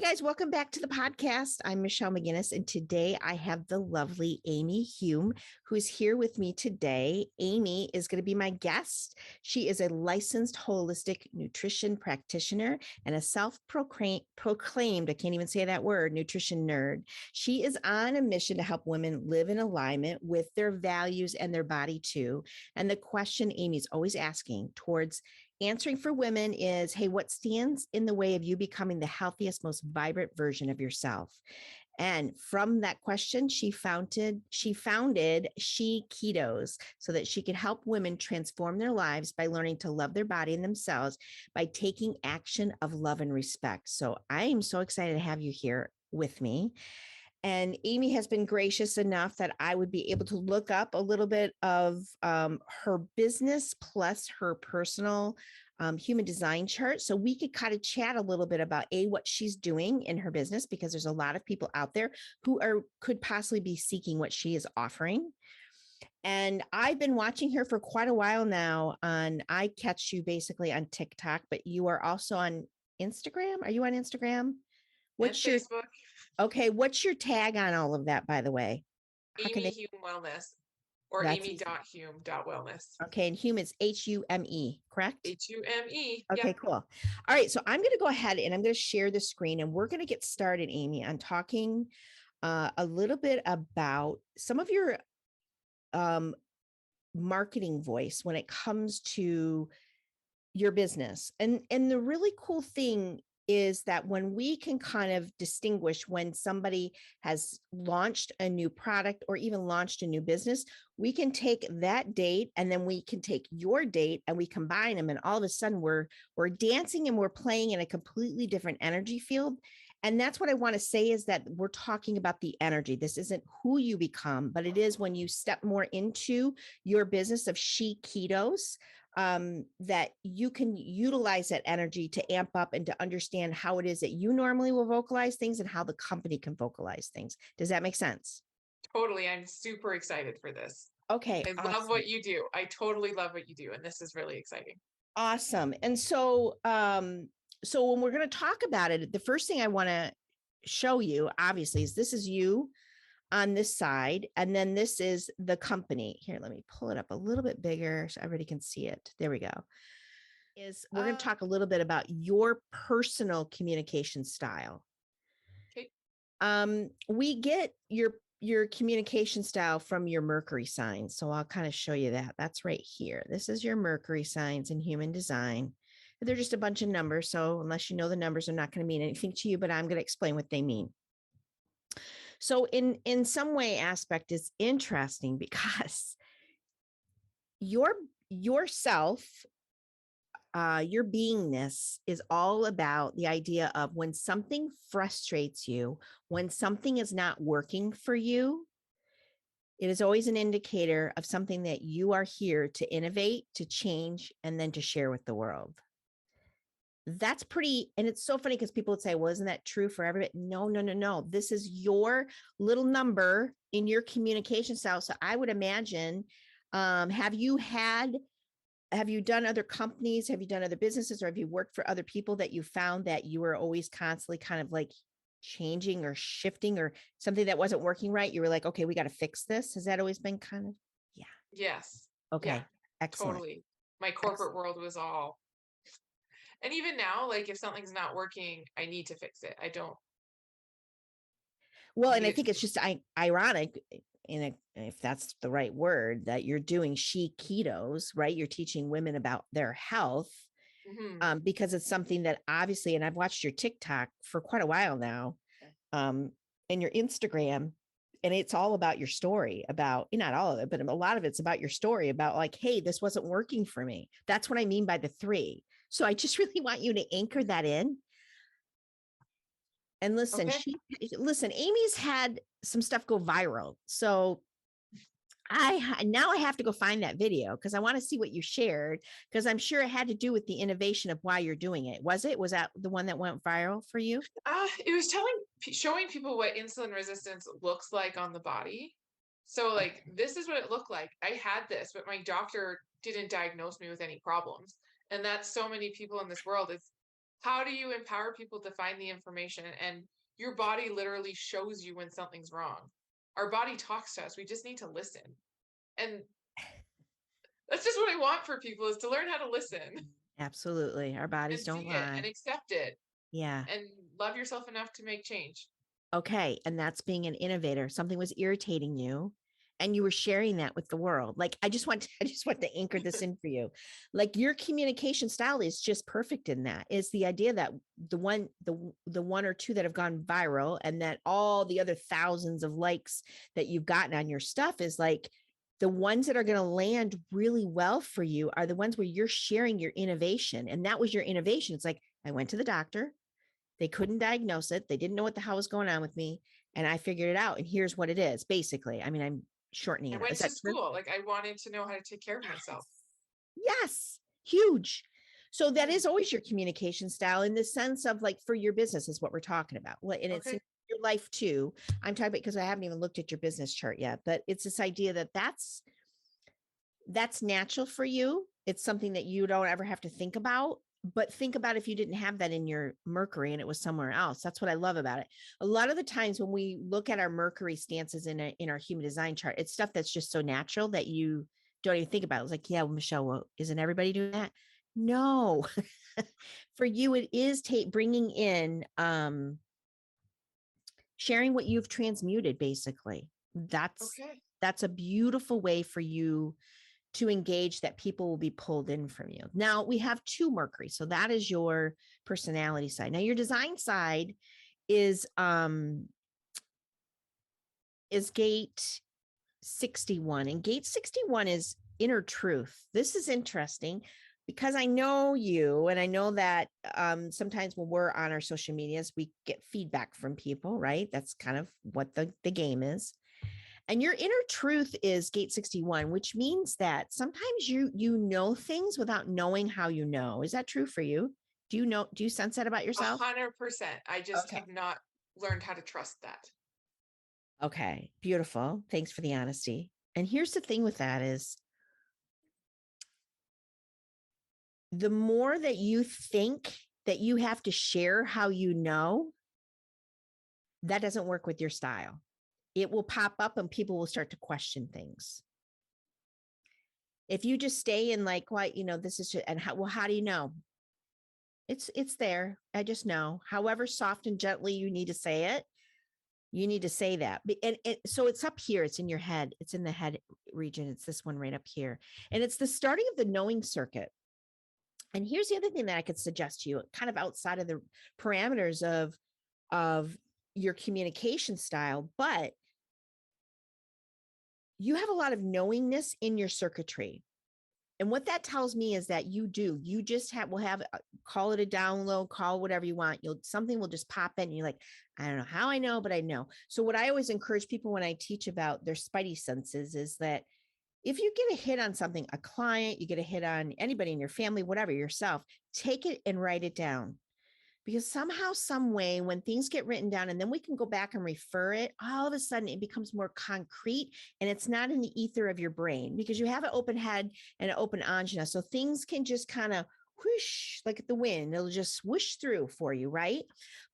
guys, welcome back to the podcast. I'm Michelle McGinnis, and today I have the lovely Amy Hume, who's here with me today. Amy is going to be my guest. She is a licensed holistic nutrition practitioner and a self-proclaimed, I can't even say that word, nutrition nerd. She is on a mission to help women live in alignment with their values and their body too. And the question Amy's always asking towards answering for women is, hey, what stands in the way of you becoming the healthiest, most vibrant version of yourself? And from that question, she founded She Ketos so that she could help women transform their lives by learning to love their body and themselves by taking action of love and respect. So I am so excited to have you here with me. And Amy has been gracious enough that I would be able to look up a little bit of her business plus her personal human design chart. So we could kind of chat a little bit about what she's doing in her business, because there's a lot of people out there who could possibly be seeking what she is offering. And I've been watching her for quite a while now. I catch you basically on TikTok, but you are also on Instagram. Are you on Instagram? And Facebook, What's your tag on all of that, by the way? How can Amy they? Hume Wellness or That's easy. amy.hume.wellness. Okay, and Hume is Hume, correct? Hume. Okay, Yep. cool. All right, so I'm going to go ahead and I'm going to share the screen, and we're going to get started, Amy, on talking a little bit about some of your um, marketing voice when it comes to your business. And the really cool thing is that when we can kind of distinguish when somebody has launched a new product or even launched a new business, we can take that date and then we can take your date and we combine them, and all of a sudden we're dancing and we're playing in a completely different energy field. And that's what I want to say, is that we're talking about the energy. This isn't who you become, but it is when you step more into your business of She Ketos, that you can utilize that energy to amp up and to understand how it is that you normally will vocalize things and how the company can vocalize things. Does that make sense? Totally. I'm super excited for this. Okay, I love awesome. what you do. I totally love what you do. And this is really exciting. Awesome. And so when we're going to talk about it, the first thing I want to show you, obviously, is this is you on this side, and then this is the company. Here, let me pull it up a little bit bigger so everybody can see it. There we go. We're going to talk a little bit about your personal communication style. Okay. We get your communication style from your Mercury signs. So I'll kind of show you that. That's right here. This is your Mercury signs in human design. They're just a bunch of numbers. So unless you know the numbers, they're not going to mean anything to you, but I'm going to explain what they mean. So in some way, aspect is interesting because yourself, your beingness is all about the idea of when something frustrates you, when something is not working for you, it is always an indicator of something that you are here to innovate, to change, and then to share with the world. That's pretty, and it's so funny because people would say, well, isn't that true for everybody? No, no, no, no. This is your little number in your communication style. So I would imagine, have you done other companies? Have you done other businesses, or have you worked for other people that you found that you were always constantly kind of like changing or shifting, or something that wasn't working right? You were like, okay, we got to fix this. Has that always been kind of? Yeah. Yes. Yeah, Okay. Excellent. totally. My corporate world was all, and even now, like if something's not working, I need to fix it. I don't Well, and need I it to think it's just ironic, if that's the right word, that you're doing She Ketos, right? You're teaching women about their health, because it's something that obviously, and I've watched your TikTok for quite a while now, um, and your Instagram, and it's all about your story, about, not all of it, but a lot of it's about your story about like, hey, this wasn't working for me. That's what I mean by the three. So I just really want you to anchor that in. And Okay. listen, Amy's had some stuff go viral. So now I have to go find that video because I want to see what you shared, because I'm sure it had to do with the innovation of why you're doing it. Was that the one that went viral for you? It was showing people what insulin resistance looks like on the body. So like Okay. this is what it looked like. I had this, but my doctor didn't diagnose me with any problems. And that's so many people in this world. how do you empower people to find the information? And your body literally shows you when something's wrong. Our body talks to us. We just need to listen. And that's just what I want for people, is to learn how to listen Absolutely. Our and bodies don't see it and lie. accept it Yeah. and love yourself enough to make change. Okay. And that's being an innovator. Something was irritating you and you were sharing that with the world. Like, I just want to anchor this in for you. Like, your communication style is just perfect in that. Is the idea that the one or two that have gone viral, and that all the other thousands of likes that you've gotten on your stuff, is like, the ones that are going to land really well for you are the ones where you're sharing your innovation. And that was your innovation. It's like, I went to the doctor. They couldn't diagnose it. They didn't know what the hell was going on with me. And I figured it out. And here's what it is, basically. I mean, I'm shortening I it up. went Is to that true? school. Like, I wanted to know how to take care of Yes. myself. Yes. Huge. So that Mm, is always your communication style, in the sense of, like, for your business is what we're talking about. Well, and it's in okay. your life too. I'm talking about, because I haven't even looked at your business chart yet, but it's this idea that that's natural for you. It's something that you don't ever have to think about. But think about if you didn't have that in your Mercury and it was somewhere else. That's what I love about it. A lot of the times when we look at our Mercury stances in our human design chart, it's stuff that's just so natural that you don't even think about it. It's like, yeah, well, Michelle, well, isn't everybody doing that? No. For you, it is bringing in, sharing what you've transmuted, basically. That's Okay. that's a beautiful way for you to engage, that people will be pulled in from you. Now we have two Mercury. So that is your personality side. Now your design side is gate 61. And gate 61 is inner truth. This is interesting because I know you, and I know that sometimes when we're on our social medias, we get feedback from people, right? That's kind of what the game is. And your inner truth is gate 61, which means that sometimes you know things without knowing how you know. Is that true for you? Do you sense that about yourself? 100%. I just Okay. have not learned how to trust that. Okay, beautiful. Thanks for the honesty. And here's the thing with that is, the more that you think that you have to share how you know, that doesn't work with your style. It will pop up and people will start to question things. If you just stay in, like, what, this is just, and how do you know? It's there. I just know. However soft and gently you need to say it, you need to say that. So it's up here. It's in your head. It's in the head region. It's this one right up here. And it's the starting of the knowing circuit. And here's the other thing that I could suggest to you, kind of outside of the parameters of your communication style, but you have a lot of knowingness in your circuitry. And what that tells me is that you just will have, call it a download, call whatever you want. Something will just pop in and you're like, I don't know how I know, but I know. So what I always encourage people when I teach about their spidey senses is that if you get a hit on something, a client, you get a hit on anybody in your family, whatever, yourself, take it and write it down. Because somehow, some way, when things get written down and then we can go back and refer it, all of a sudden it becomes more concrete, and it's not in the ether of your brain, because you have an open head and an open angina. So things can just kind of whoosh, like the wind, it'll just whoosh through for you, right?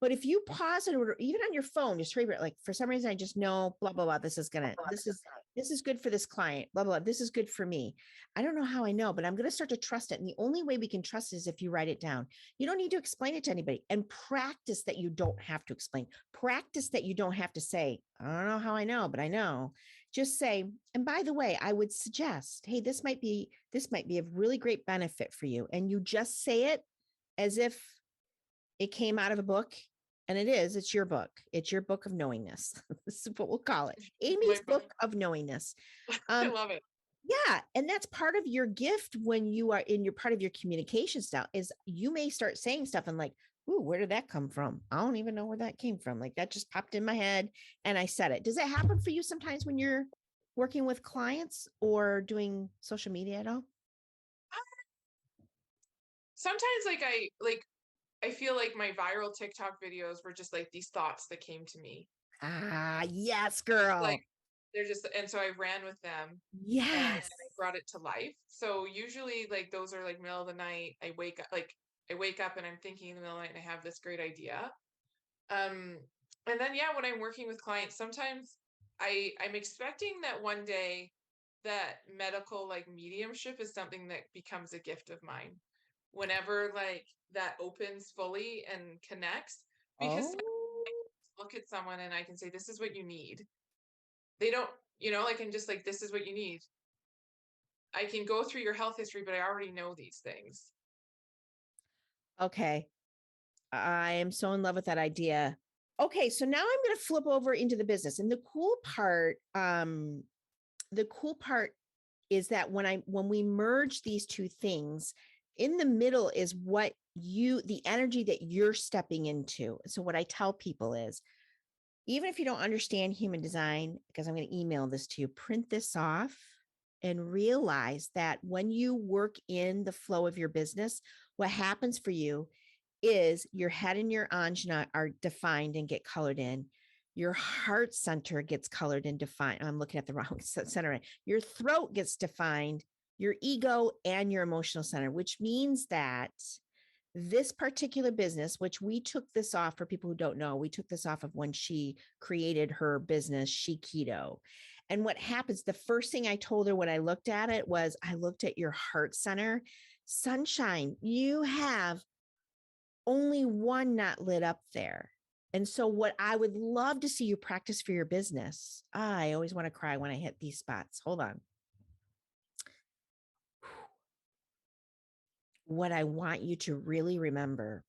But if you pause it, or even on your phone, just read it, like, for some reason I just know blah blah blah, this is good for this client, blah blah, this is good for me. I don't know how I know, but I'm going to start to trust it. And the only way we can trust it is if you write it down. You don't need to explain it to anybody, and practice that you don't have to explain. Practice that you don't have to say, I don't know how I know, but I know. Just say, and by the way, I would suggest, hey, this might be of really great benefit for you. And you just say it as if it came out of a book. And it's your book. It's your book of knowingness. This is what we'll call it. My Amy's book. book of knowingness. I Um, love it. yeah, and that's part of your gift when you are in your part of your communication style, is you may start saying stuff and, like, ooh, where did that come from? I don't even know where that came from. Like, that just popped in my head and I said it. Does it happen for you sometimes when you're working with clients or doing social media at all? Sometimes, I feel like my viral TikTok videos were just like these thoughts that came to me. Ah, yes, Like, girl. they're just, and so I ran with them and Yes. I brought it to life. So usually, like, those are like middle of the night. I wake up, like, I wake up and I'm thinking in the middle of the night and I have this great idea. And then, yeah, when I'm working with clients, sometimes I'm expecting that one day that medical like mediumship is something that becomes a gift of mine whenever like that opens fully and connects, because Oh, look at someone and I can say, this is what you need. They don't, like, and just like, this is what you need. I can go through your health history, but I already know these things. okay. I am so in love with that idea. Okay, so now I'm going to flip over into the business. And the cool part is that when we merge these two things, in the middle is the energy that you're stepping into. So what I tell people is, even if you don't understand human design, because I'm going to email this to you, print this off and realize that when you work in the flow of your business, what happens for you is your head and your ajna are defined and get colored in. Your heart center gets colored and defined. I'm looking at the wrong center. Your throat gets defined, your ego and your emotional center, which means that this particular business, which we took this off for people who don't know, we took this off of when she created her business, She Keto. And what happens, the first thing I told her when I looked at it was, I looked at your heart center. Sunshine, you have only one not lit up there. And so, what I would love to see you practice for your business, I always want to cry when I hit these spots. Hold on. What I want you to really remember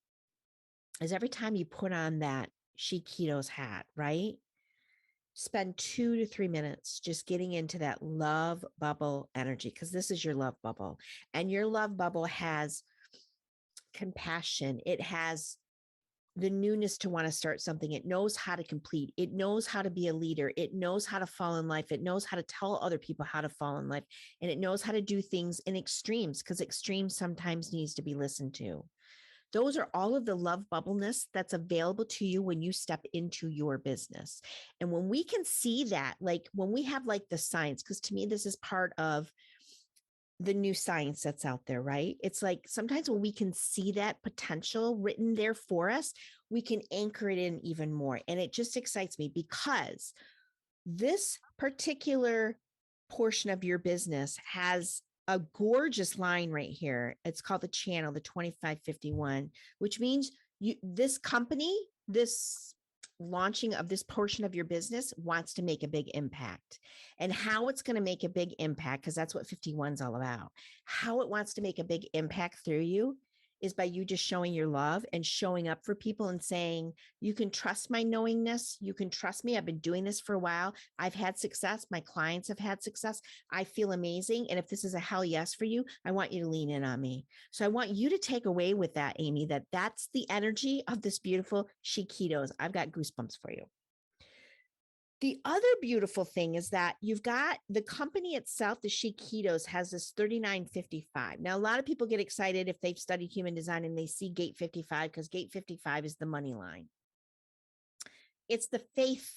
is every time you put on that She Keto's hat, right? Spend 2 to 3 minutes just getting into that love bubble energy, because this is your love bubble. And your love bubble has compassion, it has the newness to want to start something. It knows how to complete. It knows how to be a leader. It knows how to fall in life. It knows how to tell other people how to fall in life. And it knows how to do things in extremes, because extremes sometimes needs to be listened to. Those are all of the love bubbleness that's available to you when you step into your business. And when we can see that, like when we have like the science, because to me, this is part of the new science that's out there, right? It's like sometimes when we can see that potential written there for us, we can anchor it in even more. And it just excites me because this particular portion of your business has a gorgeous line right here. It's called the channel, the 2551, which means this company, this launching of this portion of your business wants to make a big impact. And how it's going to make a big impact, because that's what 51 is all about. How it wants to make a big impact through you is by you just showing your love and showing up for people and saying, you can trust my knowingness. You can trust me. I've been doing this for a while. I've had success. My clients have had success. I feel amazing. And if this is a hell yes for you, I want you to lean in on me. So I want you to take away with that, Amy, that's the energy of this beautiful She Ketos. I've got goosebumps for you. The other beautiful thing is that you've got the company itself, the She Ketos, has this 3955. Now, a lot of people get excited if they've studied human design and they see gate 55, because gate 55 is the money line. It's the faith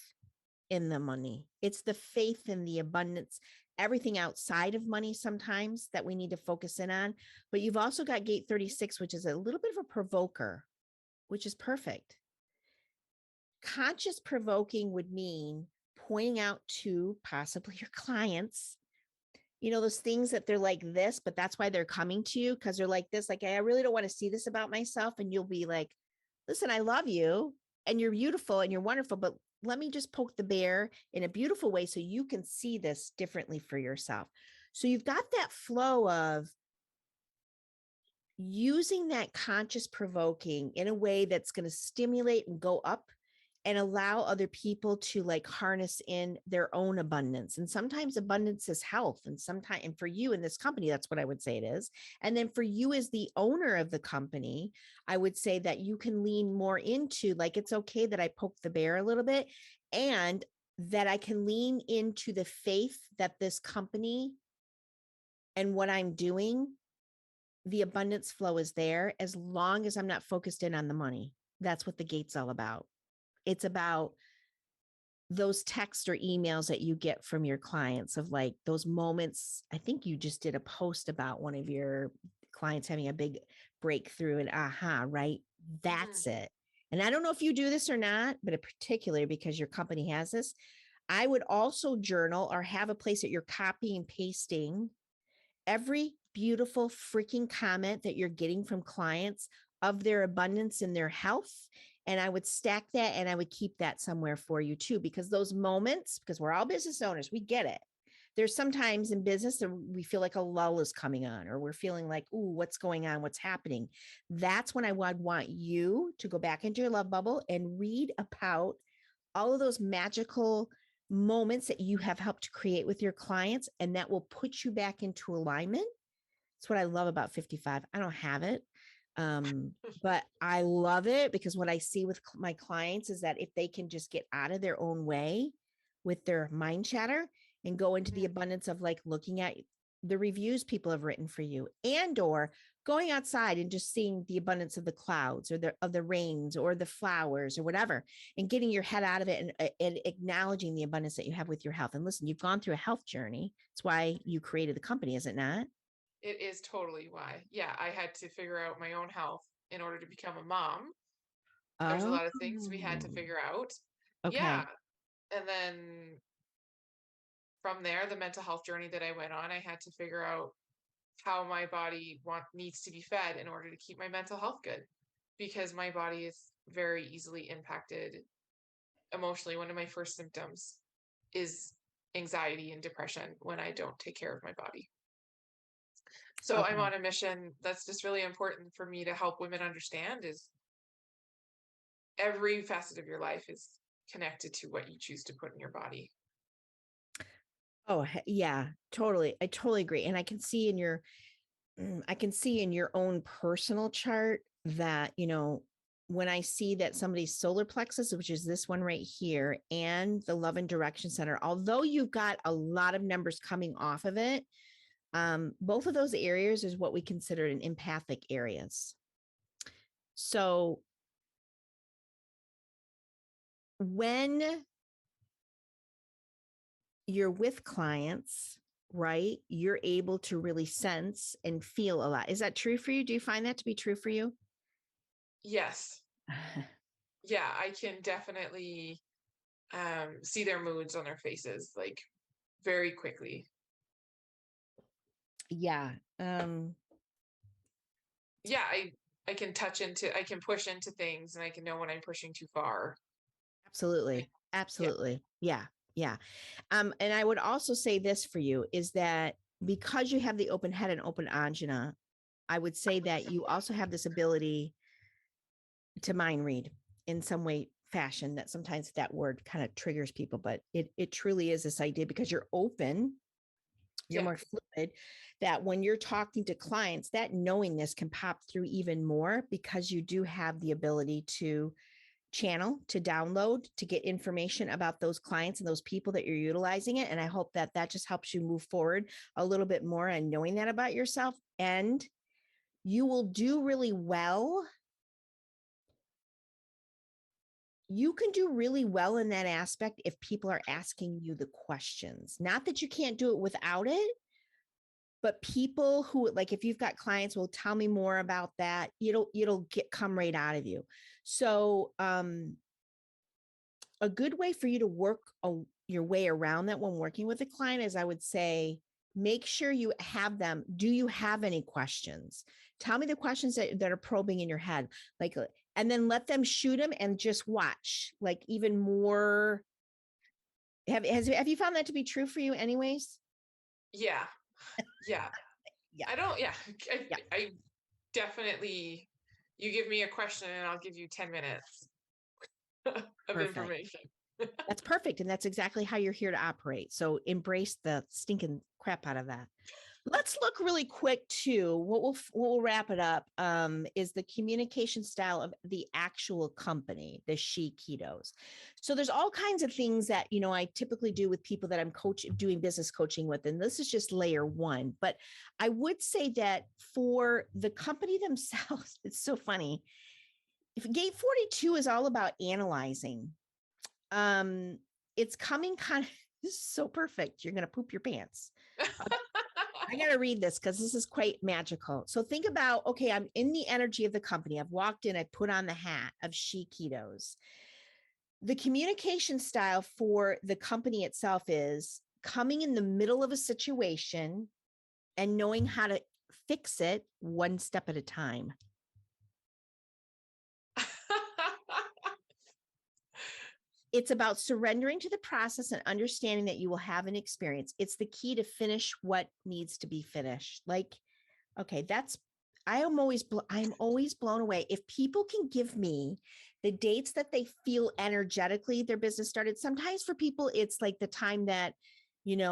in the money, it's the faith in the abundance, everything outside of money sometimes that we need to focus in on. But you've also got gate 36, which is a little bit of a provoker, which is perfect. Conscious provoking would mean pointing out to possibly your clients, those things that they're like this, but that's why they're coming to you, because they're like this, like, I really don't want to see this about myself. And you'll be like, listen, I love you and you're beautiful and you're wonderful, but let me just poke the bear in a beautiful way so you can see this differently for yourself. So you've got that flow of using that conscious provoking in a way that's going to stimulate and go up and allow other people to like harness in their own abundance. And sometimes abundance is health. And sometimes, and for you in this company, that's what I would say it is. And then for you as the owner of the company, I would say that you can lean more into like, it's okay that I poke the bear a little bit, and that I can lean into the faith that this company and what I'm doing, the abundance flow is there as long as I'm not focused in on the money. That's what the gate's all about. It's about those texts or emails that you get from your clients of like those moments. I think you just did a post about one of your clients having a big breakthrough and aha, right? Hmm. That's it. And I don't know if you do this or not, but particularly because your company has this, I would also journal or have a place that you're copying and pasting every beautiful freaking comment that you're getting from clients of their abundance and their health. And I would stack that and I would keep that somewhere for you too, because those moments, because we're all business owners, we get it. There's sometimes in business that we feel like a lull is coming on, or we're feeling like, ooh, what's going on? What's happening? That's when I would want you to go back into your love bubble and read about all of those magical moments that you have helped create with your clients, and that will put you back into alignment. It's what I love about 55. I don't have it. But I love it because what I see with my clients is that if they can just get out of their own way with their mind chatter and go into the Hmm. abundance of like looking at the reviews people have written for you, and or going outside and just seeing the abundance of the clouds or the of the rains or the flowers or whatever, and getting your head out of it and acknowledging the abundance that you have with your health. And listen, you've gone through a health journey. It's why you created the company, is it not? It is totally why. Yeah, I had to figure out my own health in order to become a mom. There's a Oh, lot of things we had to figure out. Yeah. okay. And then from there, the mental health journey that I went on, I had to figure out how my body needs to be fed in order to keep my mental health good, because my body is very easily impacted emotionally. One of my first symptoms is anxiety and depression when I don't take care of my body. So I'm Okay. on a mission that's just really important for me to help women understand is every facet of your life is connected to what you choose to put in your body. Oh, yeah, totally. I totally agree. And I can see in your I can see in your own personal chart that, when I see that somebody's solar plexus, which is this one right here, and the love and direction center, although you've got a lot of numbers coming off of it, both of those areas is what we consider an empathic areas. So when you're with clients, right, you're able to really sense and feel a lot. Is that true for you? Do you find that to be true for you? Yes. Yeah, I can definitely see their moods on their faces like very quickly. Yeah. Yeah, I can I can push into things and I can know when I'm pushing too far. And Absolutely. yeah. Absolutely. Yeah. Yeah. And I would also say this for you is that because you have the open head and open angina, I would say that you also have this ability to mind read in some way, fashion, that sometimes that word kind of triggers people, but it truly is this idea because you're open, you're Yeah. more fluid, that when you're talking to clients, that knowingness can pop through even more because you do have the ability to channel, to download, to get information about those clients and those people that you're utilizing it. And I hope that that just helps you move forward a little bit more and knowing that about yourself. And you will do really well. You can do really well in that aspect if people are asking you the questions. Not that you can't do it without it, but people who, like, if you've got clients, will tell me more about that. It'll get come right out of you. So a good way for you to work your way around that when working with a client is, I would say, make sure you have them. Do you have any questions? Tell me the questions that are probing in your head, like, and then let them shoot them and just watch, like, even more. Have you found that to be true for you, anyways? Yeah. Yeah. Yeah, I don't, yeah. yeah, I definitely, you give me a question and I'll give you 10 minutes of perfect. information. That's perfect, and that's exactly how you're here to operate. So embrace the stinking crap out of that. Let's look really quick too. What we'll wrap it up is the communication style of the actual company, the She Ketos. So there's all kinds of things that I typically do with people that I'm doing business coaching with, and this is just layer one. But I would say that for the company themselves, it's so funny. If Gate 42 is all about analyzing, um, it's coming kind of this is so perfect. You're gonna poop your pants. I got to read this because this is quite magical. So think about, okay, I'm in the energy of the company. I've walked in, I put on the hat of She Ketos. The communication style for the company itself is coming in the middle of a situation and knowing how to fix it one step at a time. It's about surrendering to the process and understanding that you will have an experience. It's the key to finish what needs to be finished. Like, okay, that's I'm always blown away. If people can give me the dates that they feel energetically their business started, sometimes for people it's like the time that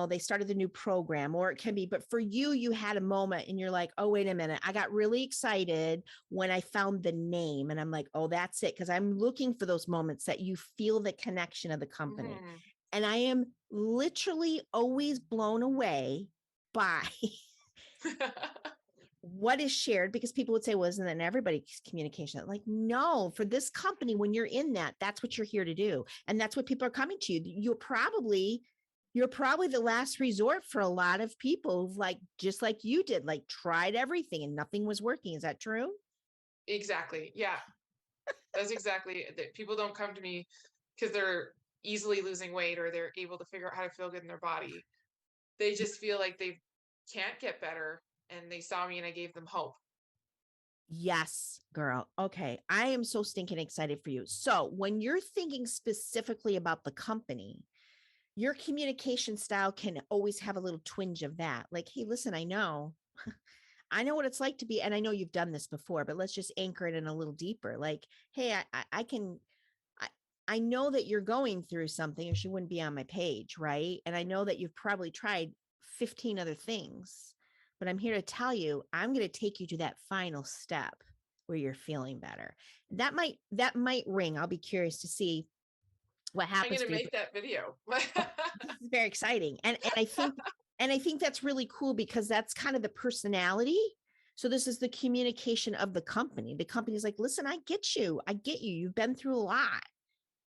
they started the new program, or it can be, but for you, you had a moment and you're like, oh, wait a minute. I got really excited when I found the name. And I'm like, oh, that's it. Cause I'm looking for those moments that you feel the connection of the company. Mhm. And I am literally always blown away by what is shared, because people would say, well, isn't that in everybody's communication? Like, no, for this company, when you're in that, that's what you're here to do. And that's what people are coming to you. You're probably the last resort for a lot of people who've, like, just like you did, like tried everything and nothing was working. Is that true? Exactly. Yeah. That's exactly that. People don't come to me because they're easily losing weight or they're able to figure out how to feel good in their body. They just feel like they can't get better and they saw me and I gave them hope. Yes, girl. Okay. I am so stinking excited for you. So when you're thinking specifically about the company, your communication style can always have a little twinge of that. Like, hey, listen, I know what it's like to be, and I know you've done this before, but let's just anchor it in a little deeper. Like, hey, I can, I, I know that you're going through something, or she wouldn't be on my page, right? And I know that you've probably tried 15 other things, but I'm here to tell you, I'm going to take you to that final step where you're feeling better. That might ring. I'll be curious to see what I'm happens going to for you. make that video. Oh, this is very exciting. And I think that's really cool because that's kind of the personality. So this is the communication of the company. The company's like, listen, I get you. I get you. You've been through a lot.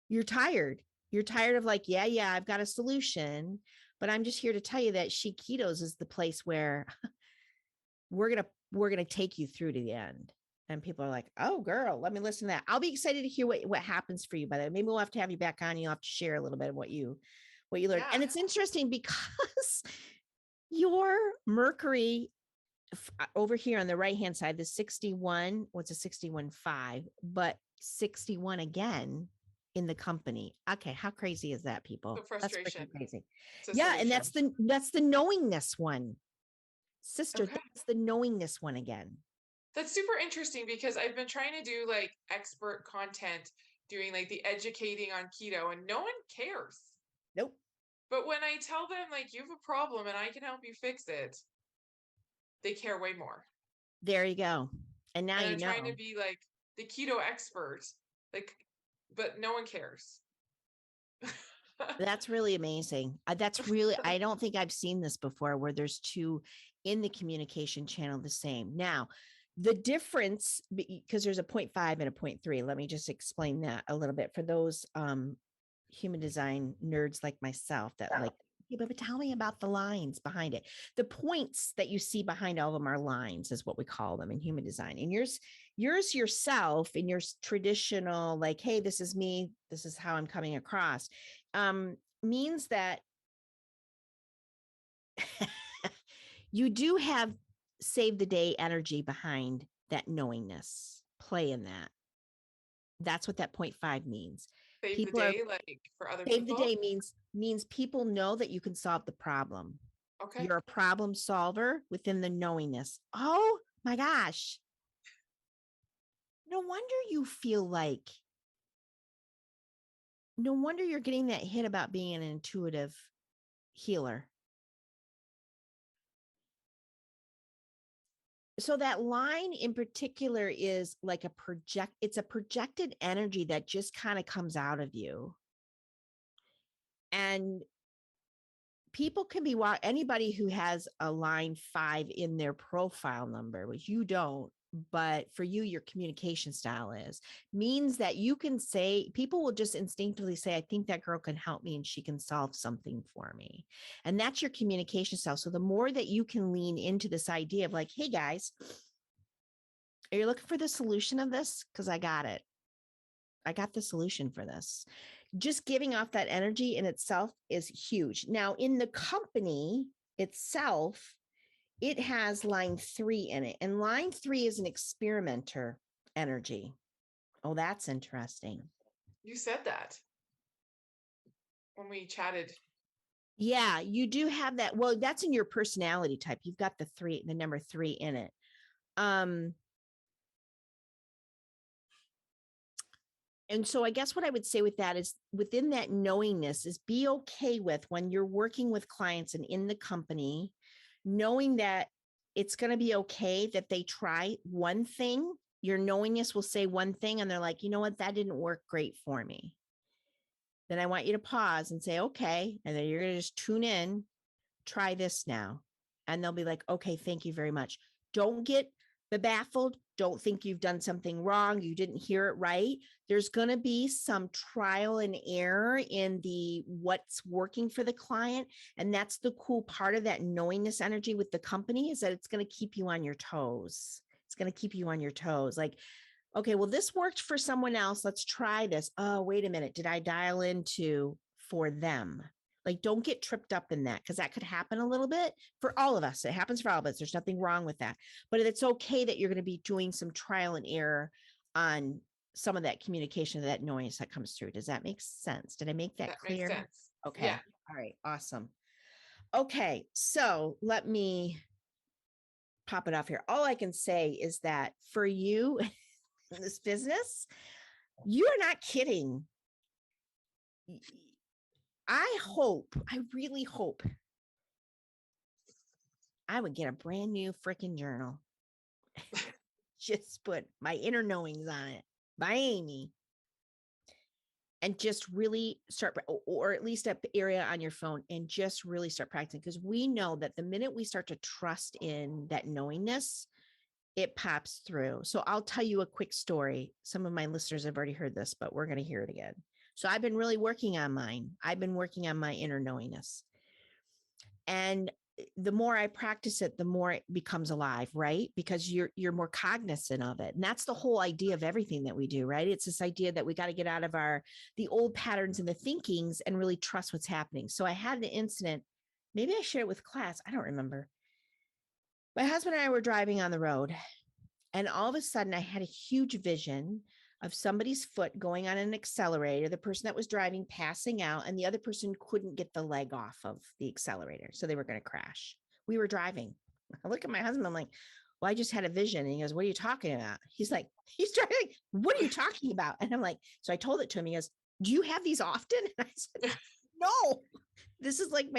You're tired. You're tired of, like, yeah, I've got a solution, but I'm just here to tell you that She Ketos is the place where we're gonna take you through to the end. And people are like, oh, girl, let me listen to that. I'll be excited to hear what happens for you by that. Maybe we'll have to have you back on. You'll have to share a little bit of what you learned. Yeah. And it's interesting because your Mercury over here on the right hand side, the 61, what's a 61.5, but 61 again in the company. Okay, how crazy is that, So people? That's frustration. freaking crazy. It's a Yeah, and solution. that's the knowingness one. Sister, Okay. that's the knowingness one again. That's super interesting because I've been trying to do like expert content, doing like the educating on keto, and no one cares. Nope. But when I tell them, like, you have a problem and I can help you fix it, they care way more. There you go. And now And you I'm trying to know. be like the keto expert, like, but no one cares. That's really amazing. I don't think I've seen this before where there's two in the communication channel the same. Now, the difference, because there's a 0.5 and a 0.3, let me just explain that a little bit for those human design nerds like myself that like, yeah, but tell me about the lines behind it. The points that you see behind all of them are lines, is what we call them in human design. And yours yourself in your traditional, like, hey, this is me, this is how I'm coming across, means that you do have save the day energy behind that knowingness. Play in that. That's what that 0.5 means. Save the People are day, like for other save the people. day means people know that you can solve the problem. Okay. You're a problem solver within the knowingness. Oh my gosh. No wonder you feel like, no wonder you're getting that hit about being an intuitive healer. So that line in particular is like it's a projected energy that just kind of comes out of you. And people can be anybody who has a line 5 in their profile number, which you don't, but for you, your communication style means that you can say, people will just instinctively say, I think that girl can help me and she can solve something for me. And that's your communication style. So the more that you can lean into this idea of like, hey guys, are you looking for the solution of this? Because I got it. I got the solution for this. Just giving off that energy in itself is huge. Now, in the company itself, it has line 3 in it, and line 3 is an experimenter energy. Oh, that's interesting. You said that when we chatted. Yeah, you do have that. Well, that's in your personality type. You've got the number 3 in it. And so I guess what I would say with that is, within that knowingness, is be okay with, when you're working with clients and in the company, knowing that it's going to be okay that they try one thing. Your knowingness will say one thing and they're like, you know what, that didn't work great for me. Then I want you to pause and say, okay. And then you're going to just tune in, try this now. And they'll be like, okay, thank you very much. Don't get baffled. Don't think you've done something wrong. You didn't hear it right. There's going to be some trial and error in the what's working for the client. And that's the cool part of that knowingness energy with the company, is that it's going to keep you on your toes. It's going to keep you on your toes. Like, okay, well, this worked for someone else. Let's try this. Oh, wait a minute. Did I dial into for them? Like, don't get tripped up in that, because that could happen a little bit for all of us. It happens for all of us. There's nothing wrong with that. But it's okay that you're going to be doing some trial and error on some of that communication, that noise that comes through. Does that make sense? Did I make that That makes clear? sense. Okay. Yeah. All right. Awesome. Okay. So let me pop it off here. All I can say is that for you in this business, you are not kidding. I really hope I would get a brand new freaking journal. Just put my inner knowings on it by Amy, and just really start, or at least an area on your phone, and just really start practicing. Because we know that the minute we start to trust in that knowingness, it pops through. So I'll tell you a quick story. Some of my listeners have already heard this, but we're going to hear it again. So I've been really working on mine. I've been working on my inner knowingness. And the more I practice it, the more it becomes alive, right? Because you're more cognizant of it. And that's the whole idea of everything that we do, right? It's this idea that we got to get out of the old patterns and the thinkings and really trust what's happening. So I had an incident. Maybe I shared it with class. I don't remember. My husband and I were driving on the road, and all of a sudden I had a huge vision of somebody's foot going on an accelerator, the person that was driving passing out, and the other person couldn't get the leg off of the accelerator. So they were going to crash. We were driving. I look at my husband. I'm like, well, I just had a vision. And he goes, what are you talking about? He's driving. What are you talking about? And I'm like, so I told it to him. He goes, do you have these often? And I said, no, this is like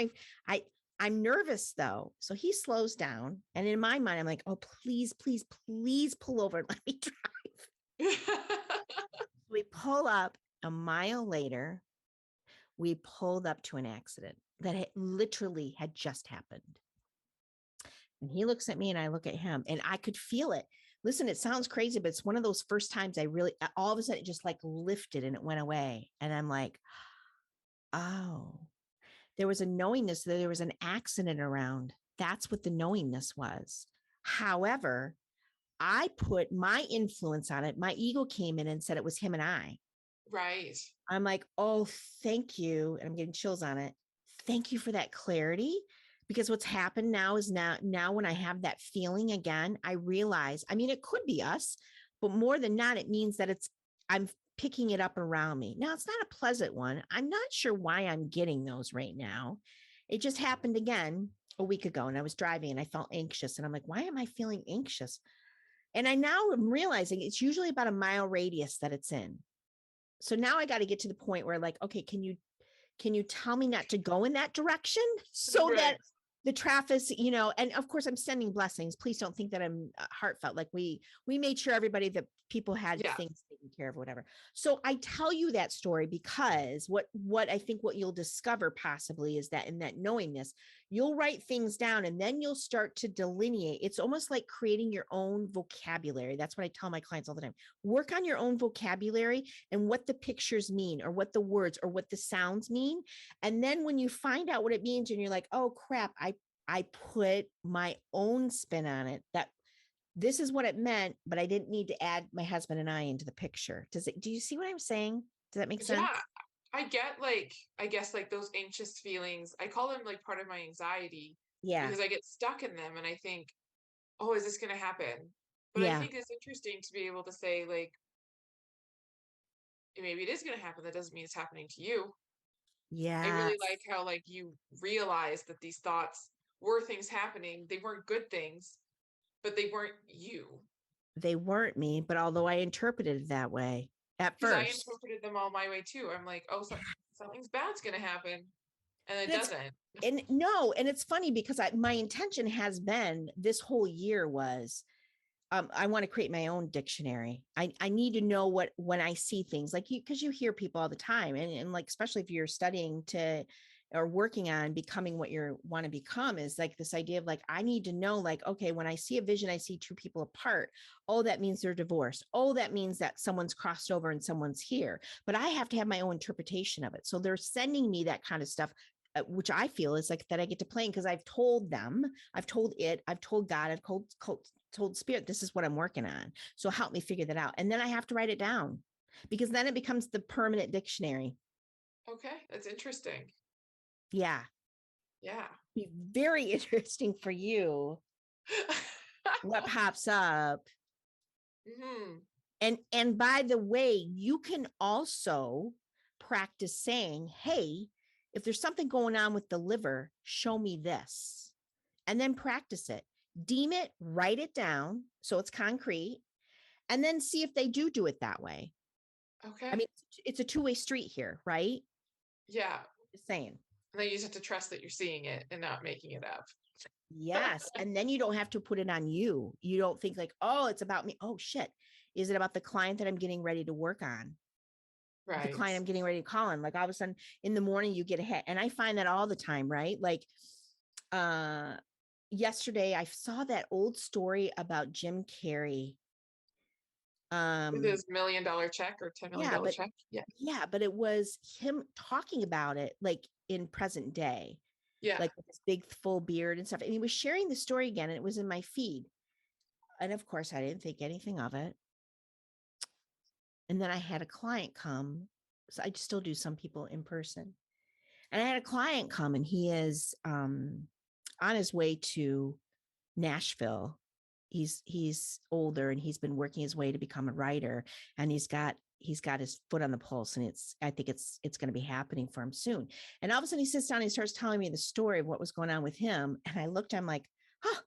I'm nervous though. So he slows down. And in my mind, I'm like, oh, please, please, please pull over and let me drive. We pull up. A mile later, we pulled up to an accident that literally had just happened. And he looks at me and I look at him, and I could feel it. Listen, it sounds crazy, but it's one of those first times I really, all of a sudden, it just like lifted and it went away. And I'm like, oh, there was a knowingness that there was an accident around. That's what the knowingness was. However, I put my influence on it. My ego came in and said it was him and I. Right. I'm like, oh, thank you. And I'm getting chills on it. Thank you for that clarity. Because what's happened now is now when I have that feeling again, I realize, I mean, it could be us, but more than that, it means that I'm picking it up around me. Now, it's not a pleasant one. I'm not sure why I'm getting those right now. It just happened again a week ago, and I was driving and I felt anxious. And I'm like, why am I feeling anxious? And I now am realizing it's usually about a mile radius that it's in. So now I got to get to the point where, like, okay, can you tell me not to go in that direction so Right. that the Traffis, and of course I'm sending blessings. Please don't think that I'm heartfelt. Like we made sure everybody that people had Yeah. things taken care of, whatever. So I tell you that story because what I think what you'll discover possibly is that in that knowingness, you'll write things down and then you'll start to delineate. It's almost like creating your own vocabulary. That's what I tell my clients all the time. Work on your own vocabulary and what the pictures mean or what the words or what the sounds mean. And then when you find out what it means and you're like, oh crap, I put my own spin on it, that this is what it meant, but I didn't need to add my husband and I into the picture. Do you see what I'm saying? Does that make sense? Yeah. I get like, I guess like those anxious feelings. I call them like part of my anxiety Yeah. because I get stuck in them and I think, oh, is this going to happen? But I Yeah. think it's interesting to be able to say, like, maybe it is going to happen. That doesn't mean it's happening to you. I really Yes. like how, like, you realize that these thoughts were things happening. They weren't good things, but they weren't you. They weren't me, but although I interpreted it that way at Because I first. interpreted them all my way too. I'm like, oh, so, something's bad's going to happen. And it And it's doesn't. and no, and it's funny because my intention has been this whole year was I want to create my own dictionary. I need to know what when I see things like you because you hear people all the time and like especially if you're studying to or working on becoming what you want to become is like this idea of like I need to know like okay when I see a vision I see two people apart, oh that means they're divorced, oh that means that someone's crossed over and someone's here, but I have to have my own interpretation of it, so they're sending me that kind of stuff, which I feel is like that I get to play because I've told them, I've told it, I've told God, I've told spirit, this is what I'm working on. So help me figure that out. And then I have to write it down because then it becomes the permanent dictionary. Okay, that's interesting. Yeah. Yeah. Be very interesting for you what pops up. Hmm. And by the way, you can also practice saying, hey, if there's something going on with the liver, show me this. And then practice it. Deem it, write it down so it's concrete, and then see if they do it that way. I Okay. mean, it's a two-way street here, right? Yeah. Just saying. And then you just have to trust that you're seeing it and not making it up. Yes. And then you don't have to put it on you. You don't think like, oh, it's about me. Oh, shit. Is it about the client that I'm getting ready to work on? The Right. client I'm getting ready to call on? Like all of a sudden in the morning you get a hit. And I find that all the time, right? Like uh yesterday I saw that old story about Jim Carrey. With Um his $1 million check or $10 yeah, million but check. Yeah. yeah, but it was him talking about it like in present day, Yeah. like with this big full beard and stuff. And he was sharing the story again, and it was in my feed. And of course, I didn't think anything of it. And then I had a client come. So I still do some people in person. And I had a client come, and he is on his way to Nashville. He's older and he's been working his way to become a writer, and he's got his foot on the pulse, and I think it's going to be happening for him soon. And all of a sudden he sits down and he starts telling me the story of what was going on with him, and I looked, I'm like, huh,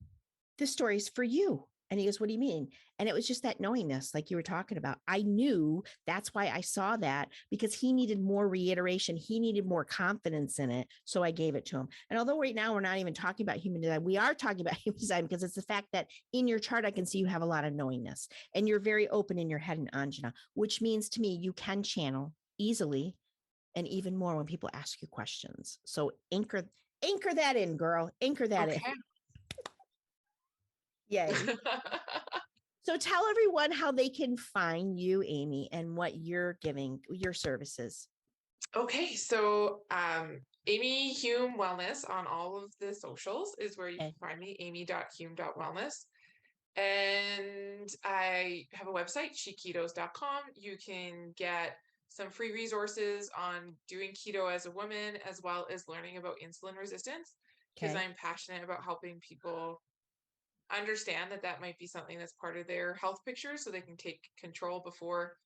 this story is for you. And he goes, what do you mean? And it was just that knowingness, like you were talking about. I knew that's why I saw that, because he needed more reiteration. He needed more confidence in it. So I gave it to him. And although right now we're not even talking about human design, we are talking about human design because it's the fact that in your chart, I can see you have a lot of knowingness and you're very open in your head and Anjana, which means to me, you can channel easily and even more when people ask you questions. So anchor that in, girl, anchor that in. Okay. Yay. So tell everyone how they can find you, Amy, and what you're giving your services. Okay, so Amy Hume Wellness on all of the socials is where you Okay. can find me, amy.hume.wellness. And I have a website, sheketos.com. You can get some free resources on doing keto as a woman, as well as learning about insulin resistance, because Okay. I'm passionate about helping people understand that that might be something that's part of their health picture so they can take control before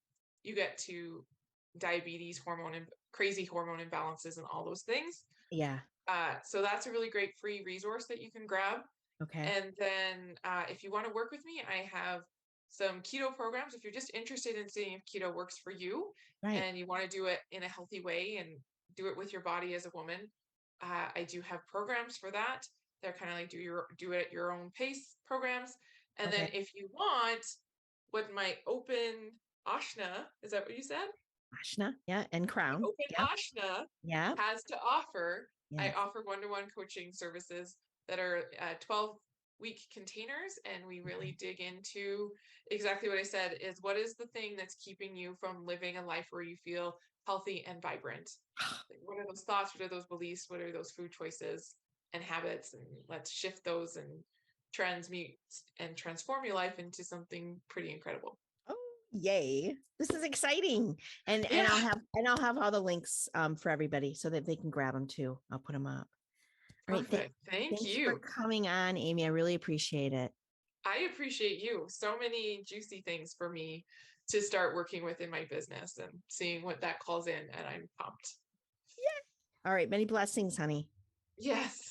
you get to diabetes, hormone and crazy hormone imbalances and all those things. Yeah. So that's a really great free resource that you can grab. Okay. And then if you want to work with me, I have some keto programs. If you're just interested in seeing if keto works for you Right. and you want to do it in a healthy way and do it with your body as a woman, I do have programs for that. They're kind of like do it at your own pace programs. And then Okay. if you want what my open ashna, is that what you said? Ashna. Yeah. And The crown. open Yep. ashna Yep. has to offer. I Yes. offer one-to-one coaching services that are 12-week containers, and we really Okay. dig into exactly what I said is what is the thing that's keeping you from living a life where you feel healthy and vibrant? Like, what are those thoughts? What are those beliefs? What are those food choices and habits? And let's shift those and transmute and transform your life into something pretty incredible. Oh, yay. This is exciting. And Yeah, I'll have all the links for everybody so that they can grab them too. I'll put them up. All right. perfect. Thank Thanks for you. coming on, Amy. I really appreciate it. I appreciate you. So many juicy things for me to start working with in my business and seeing what that calls in, and I'm pumped. All right. Many blessings, honey. Yes.